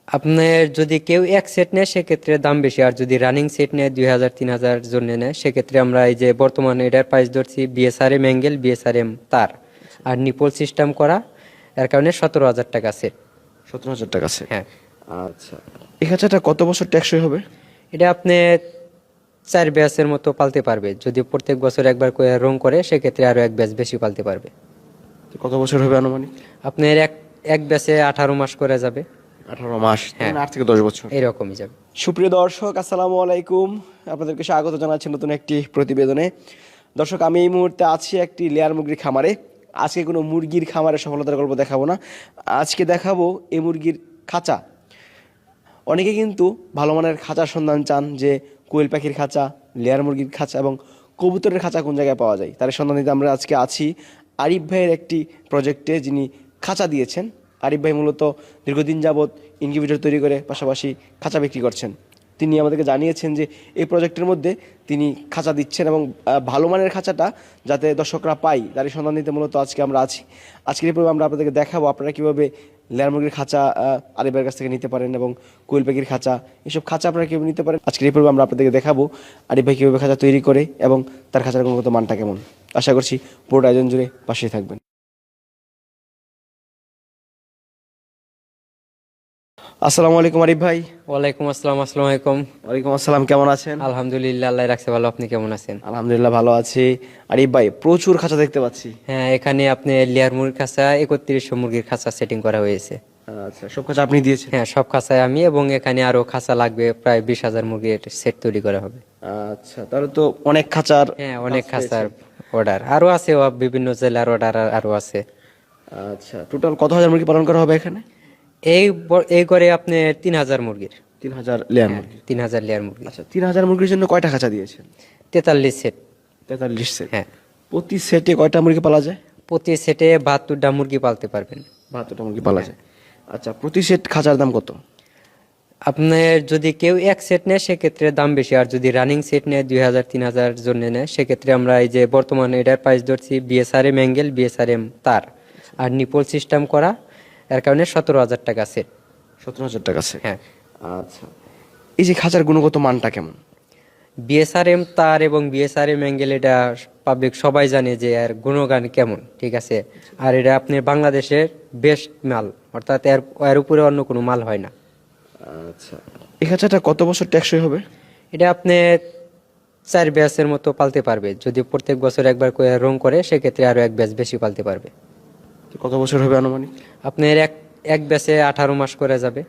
আপনার যদি কেউ এক সেট নেয় সেক্ষেত্রে দাম বেশি, আর যদি রানিং সেট নেয় 2000-3000 জন্য নেয় সেক্ষেত্রে আমরা এই যে বর্তমানে এটার প্রাইস ধরছি বিএসআরএম অ্যাঙ্গেল, বিএসআরএম তার আর নিপল সিস্টেম করা, এর কারণে 17,000 টাকা সেট। 17,000 টাকা সেট। হ্যাঁ, আচ্ছা, এই খাঁচাটা কত বছর টেকসই হবে? এটা আপনি 4 ব্যাচের মতো পালতে পারবে। যদি প্রত্যেক বছর একবার করে রং করে সেক্ষেত্রে আরো 1 ব্যাচ বেশি পালতে পারবে। তো কত বছর হবে আনুমানিক? আপনার এক ব্যাচে 18 মাস করে যাবে। 18 মাস, হ্যাঁ। 8 থেকে 10 বছর। এইরকমই যাবে। সুপ্রিয় দর্শক, আসসালামু আলাইকুম। আপনাদেরকে স্বাগত জানাচ্ছি নতুন একটি প্রতিবেদনে। দর্শক, আমি এই মুহূর্তে আছি একটি লেয়ার মুরগির খামারে। আজকে কোনো মুরগির খামারের সফলতার গল্প দেখাবো না, আজকে দেখাবো এই মুরগির খাঁচা। অনেকে কিন্তু ভালো মানের খাঁচার সন্ধান চান, যে কোয়েল পাখির খাঁচা, লেয়ার মুরগির খাঁচা এবং কবুতরের খাঁচা কোন জায়গায় পাওয়া যায়, তার সন্ধান দিতে আমরা আজকে আছি আরিফ ভাইয়ের একটি প্রজেক্টে, যিনি খাঁচা দিয়েছেন। আরিফ ভাই মূলত দীর্ঘদিন যাবৎ ইনকিউবেটর তৈরি করে পাশাপাশি খাঁচা বিক্রি করছেন। তিনি আমাদেরকে জানিয়েছেন যে এই প্রজেক্টের মধ্যে তিনি খাঁচা দিচ্ছেন এবং ভালো মানের খাঁচাটা যাতে দর্শকরা পায় তারই সন্ধান দিতে মূলত আজকে আমরা আছি। আজকের এই পর্বে আমরা আপনাদেরকে দেখাবো আপনারা কীভাবে লেয়ার মুরগির খাঁচা আরিফ ভাইয়ের কাছ থেকে নিতে পারেন এবং কোয়েল পাখির খাঁচা, এসব খাঁচা আপনারা কীভাবে নিতে পারেন। আজকের এই পর্বে আমরা আপনাদেরকে দেখাবো আরিফ ভাই কীভাবে খাঁচা তৈরি করে এবং তার খাঁচার গুণগত মানটা কেমন। আশা করছি পুরো আয়োজন জুড়ে পাশেই থাকবেন। আসসালামু আলাইকুম আরিফ ভাই। ওয়ালাইকুম আসসালাম। আসসালামু আলাইকুম। ওয়ালাইকুম আসসালাম, কেমন আছেন? আলহামদুলিল্লাহ, আল্লাহ রাখছে ভালো। আপনি কেমন আছেন? আলহামদুলিল্লাহ ভালো আছি। আরিফ ভাই, প্রচুর খাঁচা দেখতে পাচ্ছি। হ্যাঁ, এখানে আপনি লেয়ার মুরগির খাঁচা 3100 মুরগির খাঁচা সেটিং করা হয়েছে। আচ্ছা, সব খাঁচা আপনি দিয়েছেন? হ্যাঁ, সব খাঁচায় আমি, এবং এখানে আরো খাঁচা লাগবে, প্রায় 20,000 মুরগির সেট তৈরি করা হবে। আচ্ছা, তাহলে তো অনেক খাঁচার। হ্যাঁ, অনেক খাঁচার অর্ডার আরো আছে, বিভিন্ন জেলার অর্ডার আরো আছে। আচ্ছা, টোটাল কত হাজার মুরগি পালন করা হবে এখানে? এই করে আপনি 3,000 মুরগির। 3,000 লেয়ার মুরগি। 3,000 লেয়ার মুরগি। আচ্ছা, 3,000 মুরগির জন্য কয়টা খাঁচা দিয়েছেন? 43 সেট। 43 সেট। হ্যাঁ, প্রতি সেটে কয়টা মুরগি পালা যায়? প্রতি সেটে 72টা মুরগি পালতে পারবেন। 72টা মুরগি পালা যায়। আচ্ছা, প্রতি সেট খাঁচার দাম কত? আপনার যদি কেউ এক সেট নেয় সেক্ষেত্রে দাম বেশি, আর যদি রানিং সেট নেয় 2000-3000 জন্য নেয় সেক্ষেত্রে আমরা এই যে বর্তমানে এটার প্রাইস ধরছি বিএসআরএম অ্যাঙ্গেল, বিএসআরএম তার আর নিপল সিস্টেম করা, এর কারণে 17,000 টাকা সেট। 17,000 টাকা সেট। হ্যাঁ, আচ্ছা, এই যে খাঁচার গুণগত মানটা কেমন? বিএসআরএম তার এবং বিএসআরএম অ্যাঙ্গেল এটা পাবলিক সবাই জানে যে এর গুণগান কেমন, ঠিক আছে। আর এটা আপনি বাংলাদেশের বেস্ট মাল, অর্থাৎ এর উপরে অন্য কোনো মাল হয় না। আচ্ছা, এই খাঁচাটা কত বছর টেকসই হবে? এটা আপনি 4 ব্যাচের মতো পালতে পারবে। যদি প্রত্যেক বছর একবার করে রং করে সেক্ষেত্রে আরো 1 ব্যাচ বেশি পালতে পারবে। তো কত বছর হবে আনুমানিক? আপনার এক ব্যাচে 18 মাস করে যাবে।